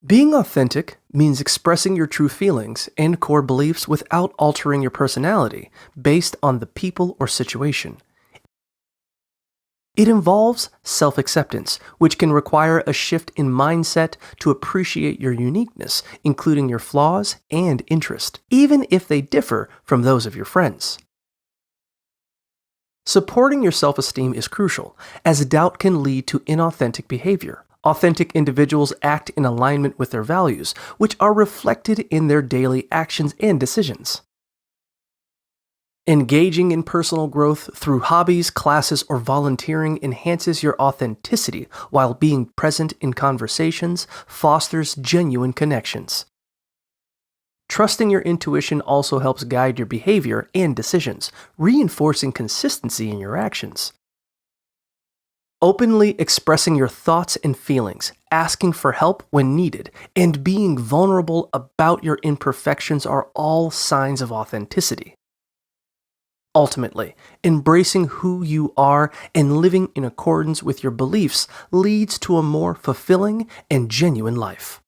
Being authentic means expressing your true feelings and core beliefs without altering your personality based on the people or situation. It involves self acceptance, which can require a shift in mindset to appreciate your uniqueness, including your flaws and interest, even if they differ from those of your friends. Supporting your self esteem is crucial, as doubt can lead to inauthentic behavior. Authentic individuals act in alignment with their values, which are reflected in their daily actions and decisions. Engaging in personal growth through hobbies, classes, or volunteering enhances your authenticity while being present in conversations fosters genuine connections. Trusting your intuition also helps guide your behavior and decisions, reinforcing consistency in your actions. Openly expressing your thoughts and feelings, asking for help when needed, and being vulnerable about your imperfections are all signs of authenticity. Ultimately, embracing who you are and living in accordance with your beliefs leads to a more fulfilling and genuine life.